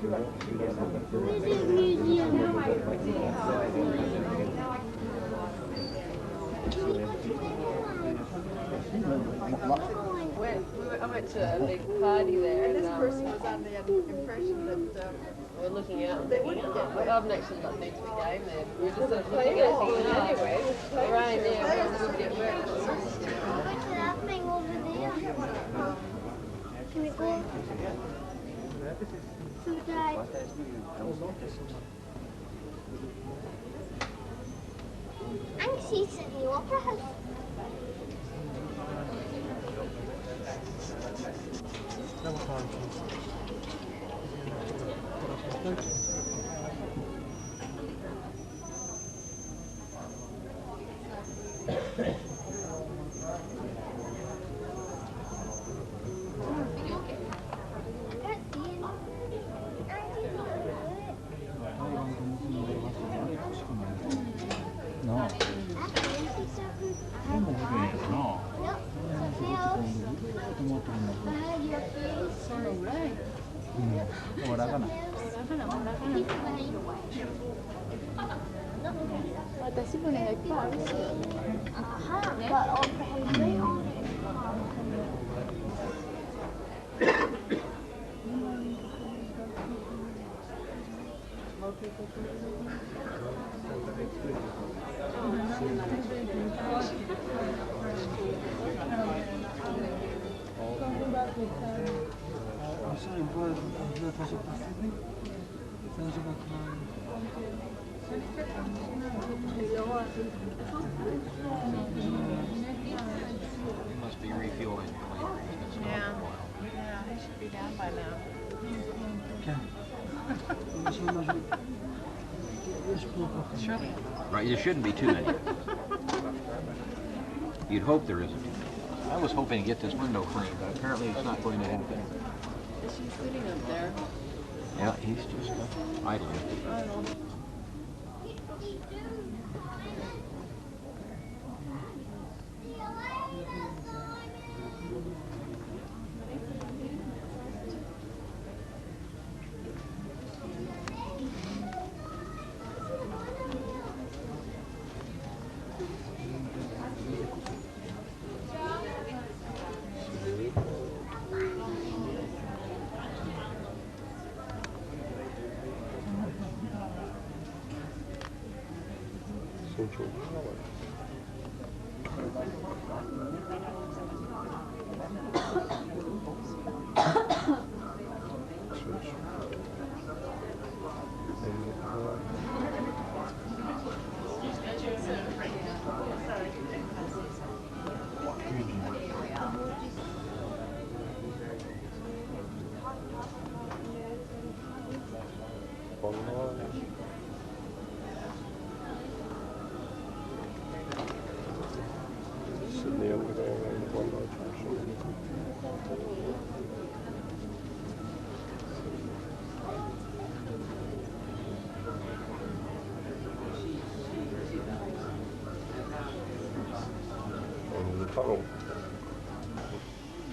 I went to a big party there, and this person was under the impression that we're looking out. they wouldn't get I haven't actually got next to the game there. We're just sort of playing looking it at anyway. the rain there. We're going to get wet. Go to that thing over there. Can we go? So Dad. I can see Sydney Opera House. Adesso non è pari. But Opera House right on it. He must be refueling. Yeah, he should be down by now. Right, there shouldn't be too many. You'd hope there isn't. I was hoping to get this window cleaned, but apparently it's not going to happen. Is he sitting up there? Yeah, he's just idling.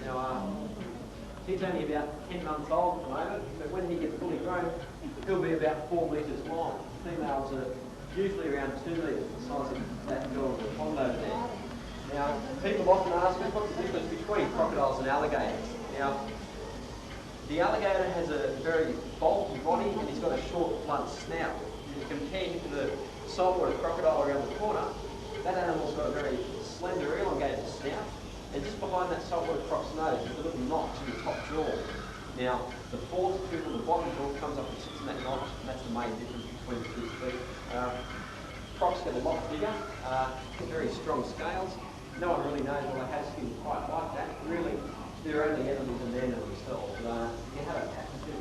Now, he's only about 10 months old at the moment, but when he gets fully grown, he'll be about 4 metres long. Females are usually around 2 metres, the size of that girl in the pond over there. Now, people often ask me what's the difference between crocodiles and alligators. Now, the alligator has a very bulky body and he's got a short, blunt snout. Compared to the saltwater crocodile around the corner, that animal's got a very slender, elongated snout, and just behind that saltwater croc's nose is a little notch in the top jaw. Now, the fourth tooth on the bottom jaw comes up and sits in that notch, and that's the main difference between the two species. Crocs get a lot bigger, very strong scales. No one really knows why they have skin quite like that. Really, they're only enemies and they're themselves. You have a cat too.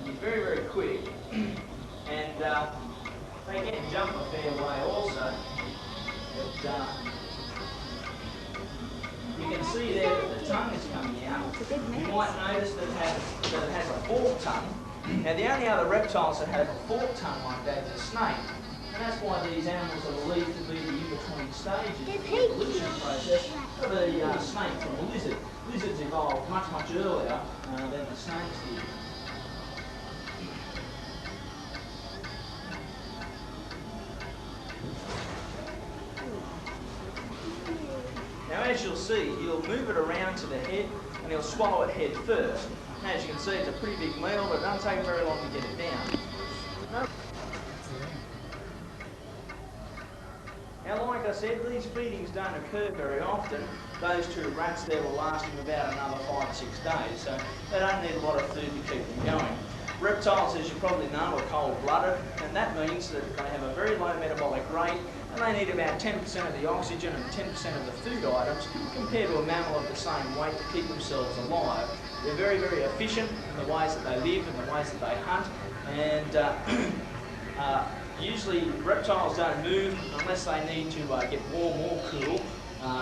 He's very, very quick, and they can jump a fair way also. But, you can see there that the tongue is coming out. You might notice that it has a forked tongue. Now, the only other reptiles that have a forked tongue like that is a snake. And that's why these animals are believed to be the in-between stages of the evolution process of a snake from a lizard. Lizards are evolved much, much earlier than the snakes did. Now, as you'll see, he'll move it around to the head and he'll swallow it head first. Now, as you can see, it's a pretty big meal, but it doesn't take very long to get it down. Now, like I said, these feedings don't occur very often. Those two rats there will last them about another 5 or 6 days, so they don't need a lot of food to keep them going. Reptiles, as you probably know, are cold-blooded, and that means that they have a very low metabolic rate, and they need about 10% of the oxygen and 10% of the food items compared to a mammal of the same weight to keep themselves alive. They're very, very efficient in the ways that they live and the ways that they hunt, and usually reptiles don't move unless they need to get warm or cool,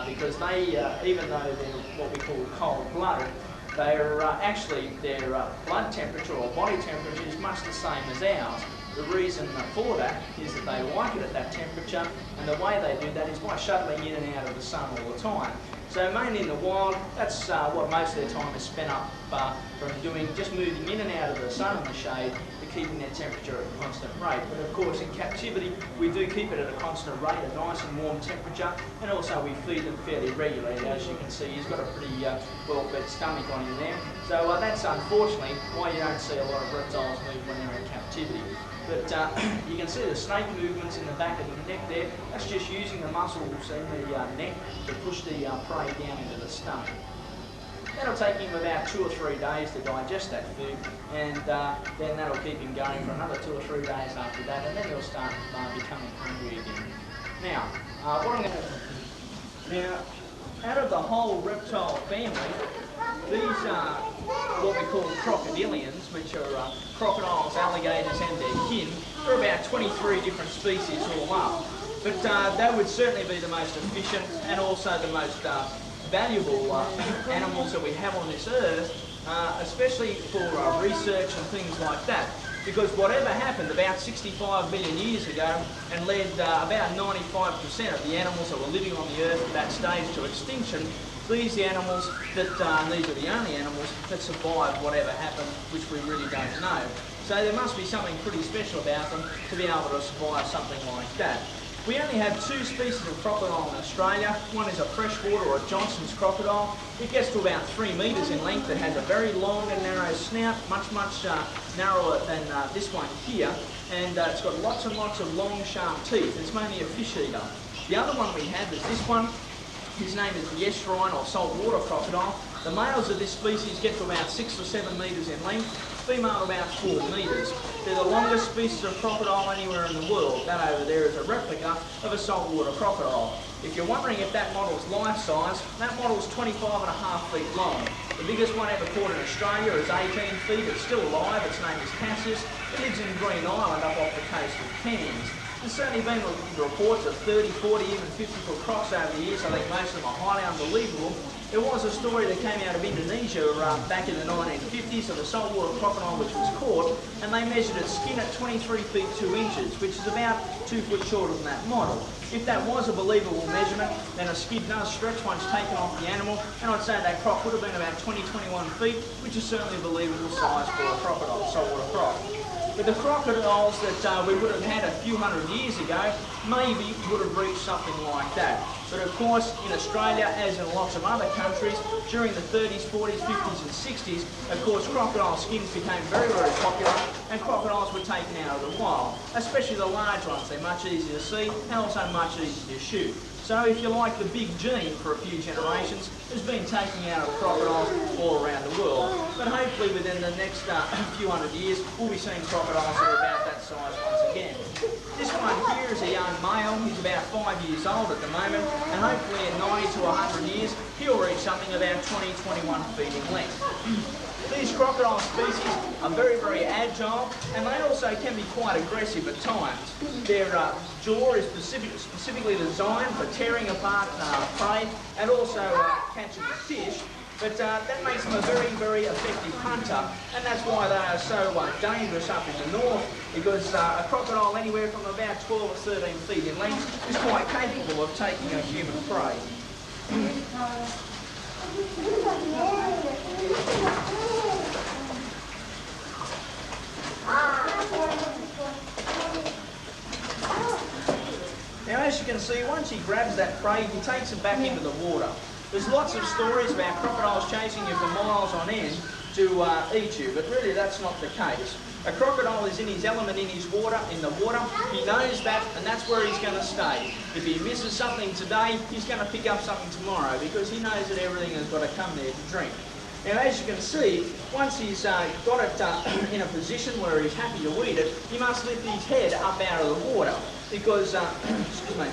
because they, even though they're what we call cold-blooded, they're actually, their blood temperature or body temperature is much the same as ours. The reason for that is that they like it at that temperature, and the way they do that is by shuttling in and out of the sun all the time. So mainly in the wild, that's what most of their time is spent up from doing, just moving in and out of the sun and the shade, keeping their temperature at a constant rate. But of course in captivity we do keep it at a constant rate, a nice and warm temperature, and also we feed them fairly regularly. As you can see, he's got a pretty well-fed stomach on him there. So that's unfortunately why you don't see a lot of reptiles move when they're in captivity. But you can see the snake movements in the back of the neck there. That's just using the muscles in the neck to push the prey down into the stomach. That'll take him about 2 or 3 days to digest that food, and then that'll keep him going for another 2 or 3 days after that, and then he'll start becoming hungry again. Now, what I'm going to... Now, out of the whole reptile family, these are what we call crocodilians, which are crocodiles, alligators and their kin. There are about 23 different species all up, but they would certainly be the most efficient and also the most valuable animals that we have on this earth, especially for research and things like that. Because whatever happened about 65 million years ago and led about 95% of the animals that were living on the earth at that stage to extinction, these animals these are the only animals that survived whatever happened, which we really don't know. So there must be something pretty special about them to be able to survive something like that. We only have 2 species of crocodile in Australia. One is a freshwater or a Johnson's crocodile. It gets to about 3 metres in length. It has a very long and narrow snout, much narrower than this one here. And it's got lots and lots of long, sharp teeth. It's mainly a fish eater. The other one we have is this one. His name is the estuarine or saltwater crocodile. The males of this species get to about 6 or 7 metres in length. Female about 4 metres. They're the longest species of crocodile anywhere in the world. That over there is a replica of a saltwater crocodile. If you're wondering if that model's life size, that model's 25.5 feet long. The biggest one ever caught in Australia is 18 feet. It's still alive. Its name is Cassius. It lives in Green Island up off the coast of Cairns. There's certainly been reports of 30, 40, even 50-foot crocs over the years. I think most of them are highly unbelievable. There was a story that came out of Indonesia back in the 1950s of a saltwater crocodile which was caught, and they measured its skin at 23 feet 2 inches, which is about 2 foot shorter than that model. If that was a believable measurement, then a skin does stretch once taken off the animal, and I'd say that croc would have been about 20, 21 feet, which is certainly a believable size for a crocodile, saltwater croc. But the crocodiles that we would have had a few hundred years ago maybe would have reached something like that. But of course, in Australia, as in lots of other countries, during the 30s, 40s, 50s and 60s, of course, crocodile skins became very, very popular, and crocodiles were taken out of the wild, especially the large ones. They're much easier to see and also much easier to shoot. So if you like, the big gene for a few generations has been taking out of crocodiles all around the world. But hopefully within the next few hundred years, we'll be seeing crocodiles that are about that size once again. This one here is a young male. He's about 5 years old at the moment, and hopefully in 90 to 100 years, he'll reach something about 20, 21 feet in length. These crocodile species are very, very agile, and they also can be quite aggressive at times. Their jaw is specifically designed for tearing apart prey and also catching fish, but that makes them a very, very effective hunter, and that's why they are so dangerous up in the north, because a crocodile anywhere from about 12 or 13 feet in length is quite capable of taking a human prey. Now, as you can see, once he grabs that prey, he takes it back into the water. There's lots of stories about crocodiles chasing you for miles on end to eat you, but really that's not the case. A crocodile is in his element, in his water, in the water. He knows that, and that's where he's going to stay. If he misses something today, he's going to pick up something tomorrow because he knows that everything has got to come there to drink. Now, as you can see, once he's got it in a position where he's happy to eat it, he must lift his head up out of the water because, excuse me,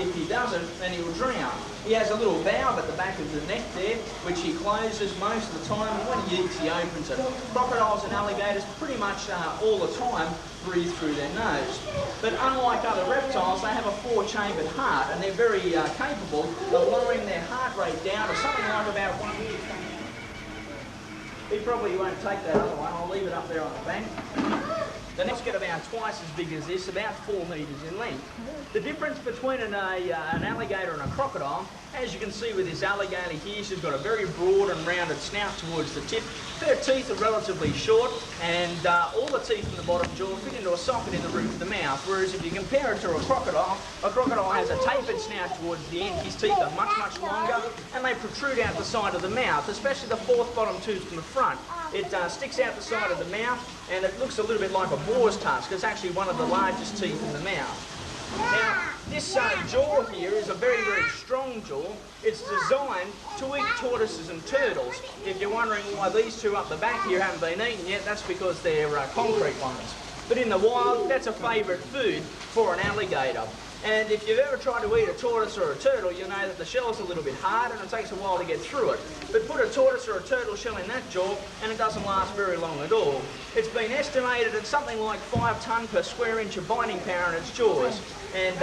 if he doesn't, then he'll drown. He has a little valve at the back of the neck there, which he closes most of the time, and when he eats, he opens it. Crocodiles and alligators pretty much all the time breathe through their nose. But unlike other reptiles, they have a 4-chambered heart, and they're very capable of lowering their heart rate down to something like about 1 beat. He probably won't take that other one. I'll leave it up there on the bank. The next get about twice as big as this, about 4 metres in length. The difference between an alligator and a crocodile, as you can see with this alligator here, she's got a very broad and rounded snout towards the tip. Her teeth are relatively short, and all the teeth in the bottom jaw fit into a socket in the roof of the mouth, whereas if you compare it to a crocodile has a tapered snout towards the end. His teeth are much, much longer, and they protrude out the side of the mouth, especially the 4th bottom tooth from the front. It sticks out the side of the mouth, and it looks a little bit like a boar's tusk. It's actually one of the largest teeth in the mouth. Now, this jaw here is a very, very strong jaw. It's designed to eat tortoises and turtles. If you're wondering why these two up the back here haven't been eaten yet, that's because they're concrete ones. But in the wild, that's a favourite food for an alligator. And if you've ever tried to eat a tortoise or a turtle, you'll know that the shell's a little bit hard and it takes a while to get through it. But put a tortoise or a turtle shell in that jaw and it doesn't last very long at all. It's been estimated at something like 5 tonne per square inch of binding power in its jaws. And,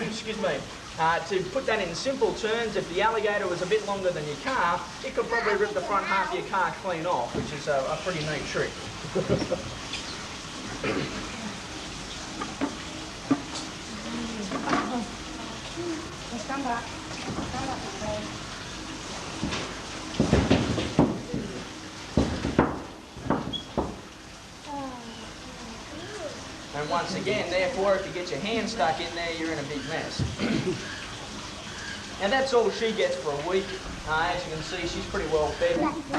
excuse me, to put that in simple terms, if the alligator was a bit longer than your car, it could probably rip the front half of your car clean off, which is a pretty neat trick. Come back. And once again, therefore, if you get your hand stuck in there, you're in a big mess. And that's all she gets for a week. As you can see, she's pretty well fed. Look at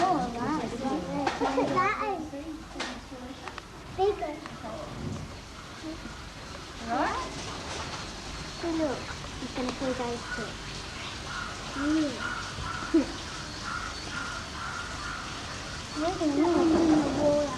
that. Bigger. Right? Look, he's going to play those too. Look at in the water.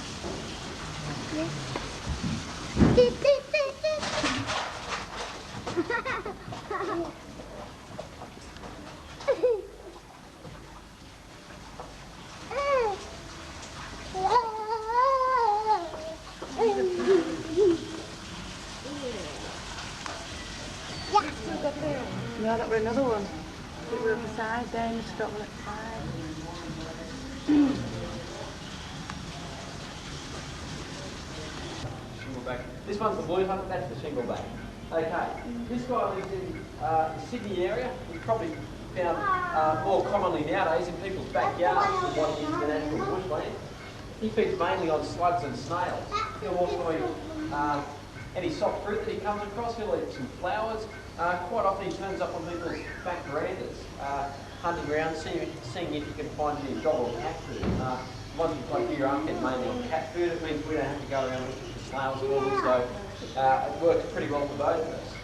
No, that were another one. It were beside there, you stop on that side. Shingleback. This one's the blue one, that's the shingleback. Okay, this guy lives in the Sydney area. He's probably found more commonly nowadays in people's backyards than what he is in the natural bushland. He feeds mainly on slugs and snails. He'll also eat any soft fruit that he comes across. He'll eat some flowers. Quite often he turns up on people's back verandas, hunting around, seeing if he can find any dog or cat food. Once we've got here, I'm getting mainly cat food. It means we don't have to go around looking for snails for them, so it works pretty well for both of us.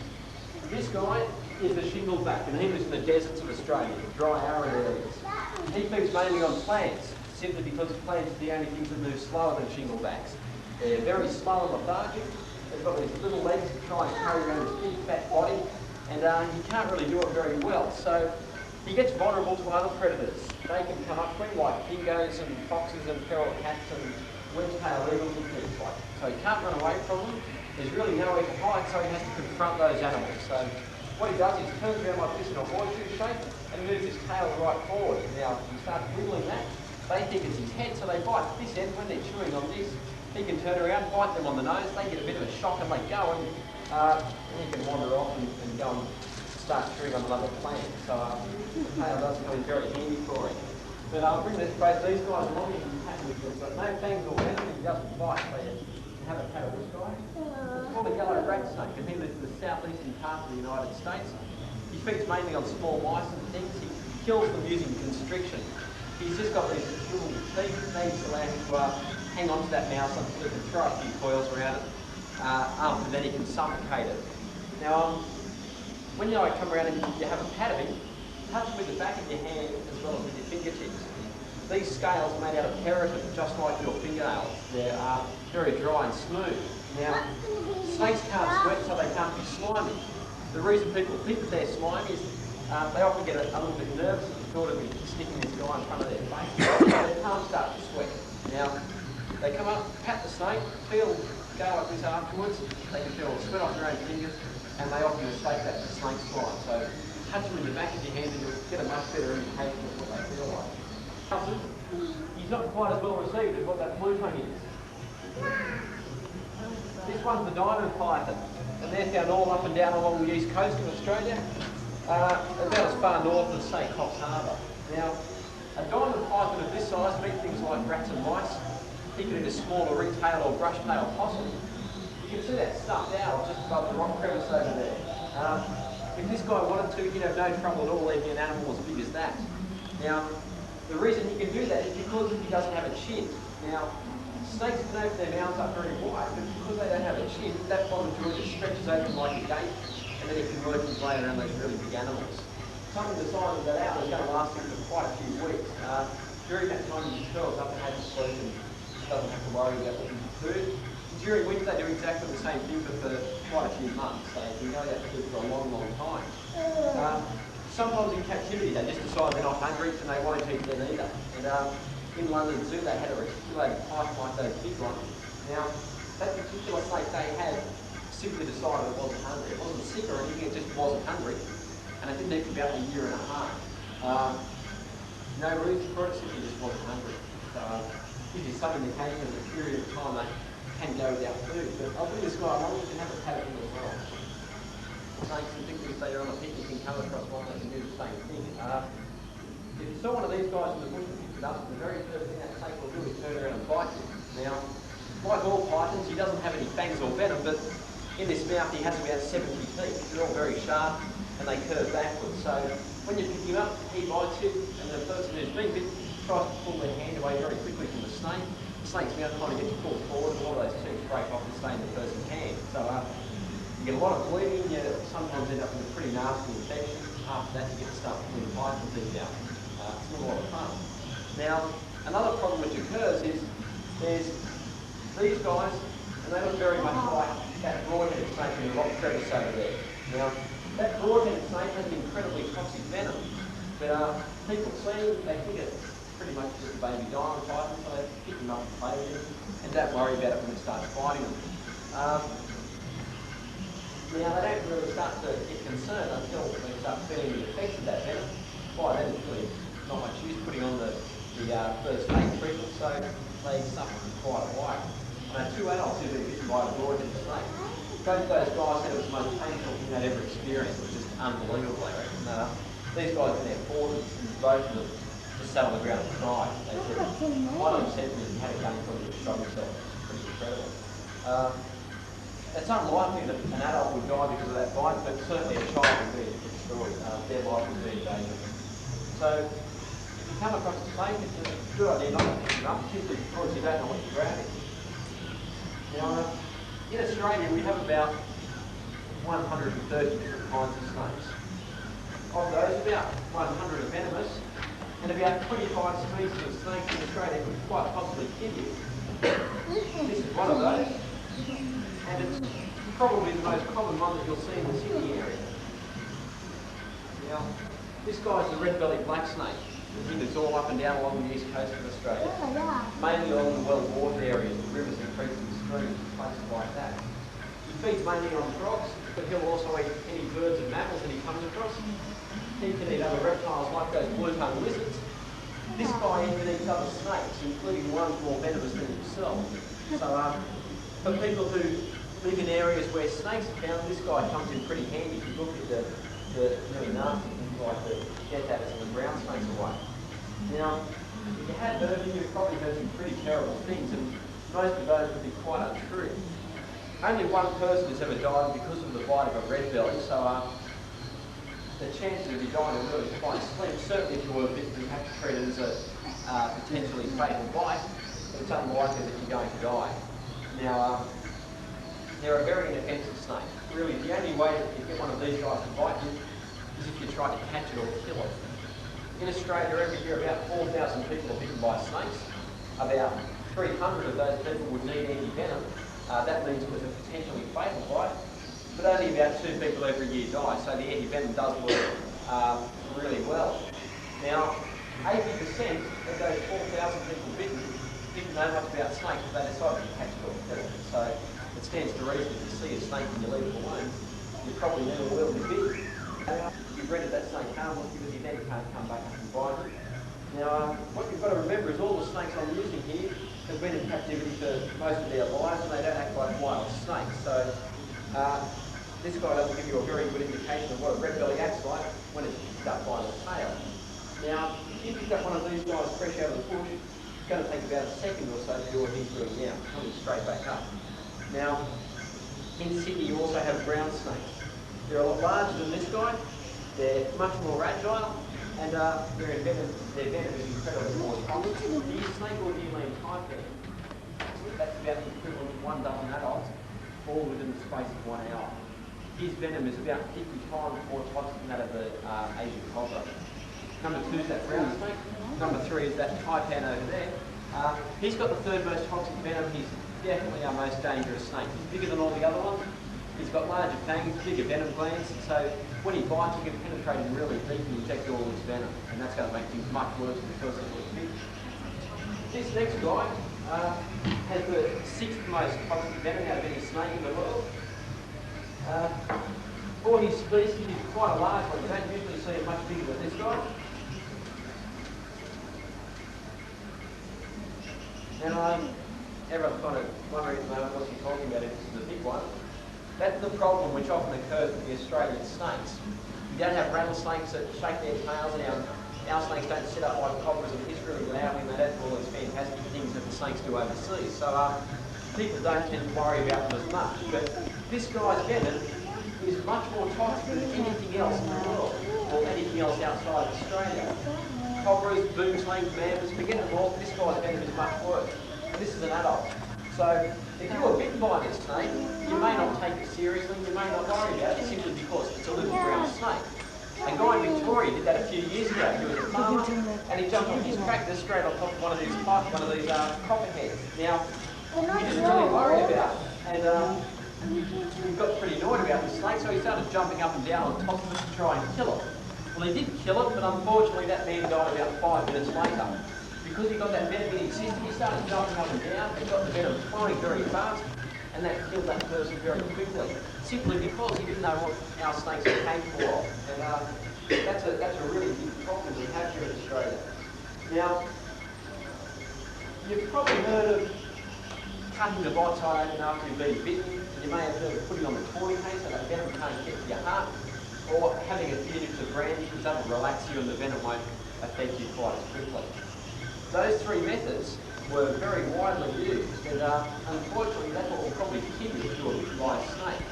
This guy is the shingleback, and he lives in the deserts of Australia, the dry, arid areas. He feeds mainly on plants, simply because plants are the only things that move slower than shinglebacks. They're very slow and lethargic. They've got these little legs to try and carry around his big fat body, and he can't really do it very well. So he gets vulnerable to other predators. They can come up to him like dingoes and foxes and feral cats and wedge-tailed eagles and things like that. So he can't run away from them. There's really nowhere to hide, so he has to confront those animals. So what he does is he turns around like this in a horseshoe shape and moves his tail right forward. Now, he starts wiggling that. They think it's his head, so they bite this end. When they're chewing on this, he can turn around, bite them on the nose. They get a bit of a shock and they go, and he can wander off and go and starts chewing on another plant. So the tail does come in very handy for him. But I'll bring both these guys along. You can pat him with them. But no fangs or venom. He doesn't bite. So you have a pat of this guy. It's called a yellow rat snake, and he lives in the southeastern part of the United States. He feeds mainly on small mice and things. He kills them using constriction. He's just got these little teeth. They allow him to hang on to that mouse until he can throw a few coils around it. After that, he can suffocate it. Now, when you come around and you have a pat of him, touch him with the back of your hand as well as with your fingertips. These scales are made out of keratin, just like your fingernails. They're very dry and smooth. Now, snakes can't sweat, so they can't be slimy. The reason people think that they're slimy is they often get a little bit nervous at the thought of me sticking this guy in front of their face. Their palms start to sweat. Now, they come up, pat the snake, go like this afterwards. They can feel the sweat off their own fingers, and they often mistake that for snake slime. So, touch them in the back of your hand and you'll get a much better indication of what they feel like. He's not quite as well received as what that blue tongue is. This one's the diamond python, and they're found all up and down along the east coast of Australia, about as far north as, say, Coffs Harbour. Now, a diamond python of this size will eat things like rats and mice. He can eat a smaller ring-tailed or brush-tailed possum. You can see that stuffed owl just above the rock crevice over there. If this guy wanted to, he'd have no trouble at all eating an animal as big as that. Now, the reason he can do that is because he doesn't have a chin. Now, snakes can open their mouths up very wide, but because they don't have a chin, that bottom jaw just stretches open like a gate, and then he can work his way around those really big animals. Something the size of that owl is going to last him for quite a few weeks. During that time, he curls up and has a sleep and doesn't have to worry about looking for food. During winter, they do exactly the same thing, but for quite a few months. They can go that food for a long, long time. Sometimes in captivity, they just decide they're not hungry and they won't eat them either. And in London Zoo, they had a reticulated python like those big ones. Now, that particular snake they had simply decided it wasn't hungry. It wasn't sick or anything, it just wasn't hungry. And it didn't eat for about a year and a half. No reason for it, simply just wasn't hungry. So, gives you some indication of the period of time they can go without food. But I'll bring this guy along, you can have a pat of him as well. Snakes and things, if you're on a picnic and come across one, they can do the same thing. If you saw one of these guys in the bush and picked it up, the very first thing that snake will do is turn around and bite you. Now, like all pythons, he doesn't have any fangs or venom, but in this mouth he has about 70 teeth. They're all very sharp and they curve backwards. So when you pick him up, he bites you, and the person who's been bitten tries to pull their hand away very quickly from the snake. The snake's mouth kind of gets pulled forward, and all those teeth break off and stay in the person's hand. So you get a lot of bleeding, you sometimes end up with a pretty nasty infection. After that, you get to start pulling python teeth out. It's not a lot of fun. Now, another problem which occurs is there's these guys, and they look very much like that broad-headed snake in the rock crevice over there. Now, that broad-headed snake has an incredibly toxic venom, but people see it, they think it's pretty much just a baby diamond python, so they pick them up and play with them, and don't worry about it when it starts biting them. Now, they don't really start to get concerned until they start feeling the effects of that venom. By then, it's really not much use putting on the first aid treatment, so they suffer from quite a while. Two adults who've been bitten by a broad-headed snake. Both those guys said it was the most painful thing they'd ever experienced. It was just unbelievable, I reckon. These guys in their 40s, and both of them just sat on the ground and cried. They said, one of them said to me he had a gun from him to shot himself. It's pretty incredible. It's unlikely that an adult would die because of that bite, but certainly a child would be a different story. Their life would be in danger. So, if you come across a snake, it's a good idea not to pick it up, simply because you don't know what you're grabbing. Now, in Australia, we have about 130 different kinds of snakes. Of those, about 100 are venomous, and about 25 species of snakes in Australia could quite possibly kill you. This is one of those. And it's probably the most common one that you'll see in the Sydney area. Now, this guy's the red-bellied black snake. He lives all up and down along the east coast of Australia. Mainly along the well-watered areas, the rivers and creeks and streams, places like that. He feeds mainly on frogs, but he'll also eat any birds and mammals that he comes across. He can eat other reptiles like those blue-tongued lizards. This guy even eats other snakes, including ones more venomous than himself. So, for people who live in areas where snakes are found, this guy comes in pretty handy. If you look at the the really nasty things like the death adders and the brown snakes away. Now, if you had heard them, you've probably heard some pretty terrible things, and most of those would be quite untrue. Only one person has ever died because of the bite of a red belly, so the chances of you dying are really quite slim. Certainly if you were bitten, you have to treat it as a potentially fatal bite, but it's unlikely that you're going to die. Now, they're a very inoffensive snake. Really, the only way that you get one of these guys to bite you is if you try to catch it or kill it. In Australia, every year about 4,000 people are bitten by snakes. About 300 of those people would need anti-venom. That means it was a potentially fatal bite, but only about 2 people every year die, so the anti-venom does work really well. Now, 80% of those 4,000 people bitten didn't know much about snakes, but they decided to catch it or kill it. So it stands to reason if you see a snake and you leave it alone, you probably never will be bitten. You've rendered that snake harmless because he then can't come back up and bite you. Now, what you've got to remember is all the snakes I'm using here have been in captivity for most of their lives, and they don't act like wild snakes. So this guy doesn't give you a very good indication of what a red belly acts like when it's picked up by the tail. Now, if you pick up one of these guys fresh out of the bush, it's going to take about a second or so to do what he's doing now, coming straight back up. Now, in Sydney you also have brown snakes. They're a lot larger than this guy, they're much more agile, and their venom is incredibly more toxic. Do you snake or do you mean typhoon? That's about the equivalent of 1 dozen adults, all within the space of 1 hour. His venom is about 50 times more toxic than that of the Asian cobra. Number 2 is that brown snake. Number 3 is that taipan over there. He's got the 3rd most toxic venom. He's definitely our most dangerous snake. He's bigger than all the other ones. He's got larger fangs, bigger venom glands, so when he bites, you can penetrate him really deep and inject all his venom, and that's going to make things much worse because of the big. This next guy has the 6th most toxic venom out of any snake in the world. For his species, he's quite a large one. You don't usually see it much bigger than this guy. Now, everyone's kind of wondering at the moment what's he talking about if this is a big one. That's the problem which often occurs with the Australian snakes. You don't have rattlesnakes that shake their tails, and our snakes don't sit up like cobras and hiss really loudly, and they don't do all these fantastic things that the snakes do overseas. So people don't tend to worry about them as much. But this guy's venom is much more toxic than anything else in the world, or anything else outside of Australia. Cobras, boomslings, mambas, forget them all, this guy's venom is much worse. This is an adult. So if you were bitten by this snake, you may not take it seriously, you may not worry about it simply because it's a little brown snake. A guy in Victoria did that a few years ago. He was a farmer and he jumped on his tractor straight on top of one of these copperheads. Now, he didn't really worry about it, and he got pretty annoyed about the snake, so he started jumping up and down on top of it to try and kill it. Well, he did kill it, but unfortunately that man died about 5 minutes later. Because he got that venom in his system, he started jumping up and down, he got the venom flowing very fast, and that killed that person very quickly, simply because he didn't know what our snakes are capable of. And that's a really big problem we have here in Australia. Now, you've probably heard of cutting the bite side open after you've been bitten. You may have heard of putting on the tourniquet so that venom can't get to your heart, or having a few nips of brandy because that will relax you and the venom won't affect you quite as quickly. Those 3 methods were very widely used, and unfortunately that's what will probably kill you if you were bitten by a snake.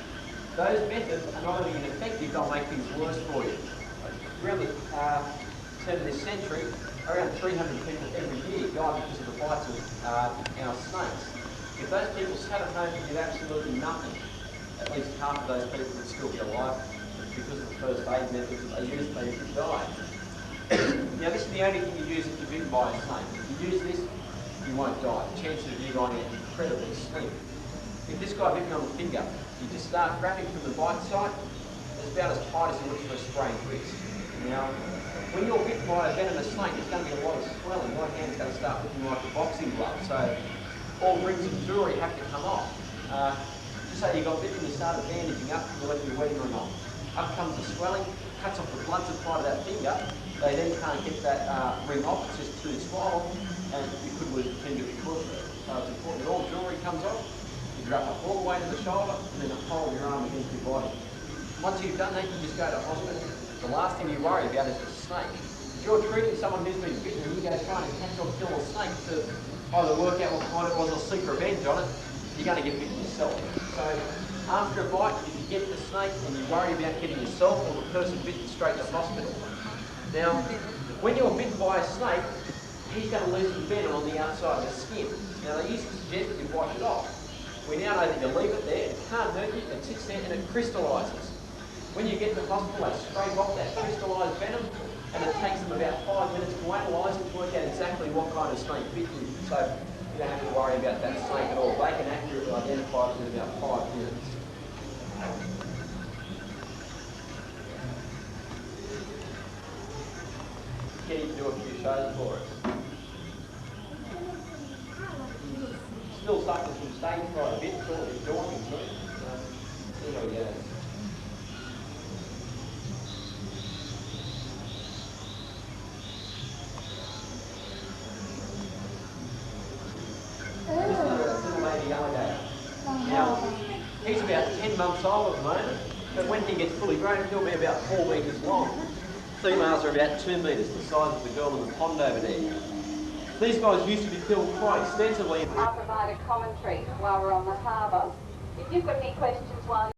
Those methods are not only ineffective, they'll make things worse for you. Around the turn of this century, around 300 people every year die because of the bites of our snakes. If those people sat at home and did absolutely nothing, at least half of those people would still be alive because of the first aid methods that they used, they would die. Now this is the only thing you use if you're bitten by a snake. If you use this, you won't die. The chances of you dying are incredibly slim. If this guy bit me on the finger, you just start wrapping from the bite side, it's about as tight as it looks for a sprained wrist. Now, when you're bitten by a venomous snake, there's going to be a lot of swelling. Your hand's going to start looking like a boxing glove. So all rings of jewellery have to come off. Just say you got bitten, you started bandaging up, whether you're wetting or not. Up comes the swelling, cuts off the blood supply to that finger. They then can't get that ring off, it's just too swollen, and you could lose a finger because of it. So it's important that all jewellery comes off, you wrap up all the way to the shoulder, and then hold your arm against your body. Once you've done that, you just go to hospital, the last thing you worry about is the snake. If you're treating someone who's been bitten and you go trying to catch or kill a snake to either work out what kind it was or seek revenge on it, you're going to get bitten yourself. So after a bite, if you get the snake and you worry about getting yourself or the person bitten straight to hospital. Now, when you're bitten by a snake, he's going to lose the venom on the outside of the skin. Now, they used to suggest that you wash it off. We now know that you leave it there, it can't hurt you, it sits there and it crystallises. When you get to the hospital, they scrape off that crystallised venom, and it takes them about 5 minutes to analyse it to work out exactly what kind of snake bit you. So you don't have to worry about that snake at all. They can accurately identify it in about 5 minutes. Kenny to do a few shows for us. Still suffering from stage fright a bit, sort of daunting too. So see how he goes. This is a little lady alligator. Now, he's about 10 months old at the moment, but when he gets fully grown, he'll be about 4 metres long. Females are about 2 metres, the size of the girl in the pond over there. These guys used to be killed quite extensively. I'll provide a commentary while we're on the harbour. If you've got any questions while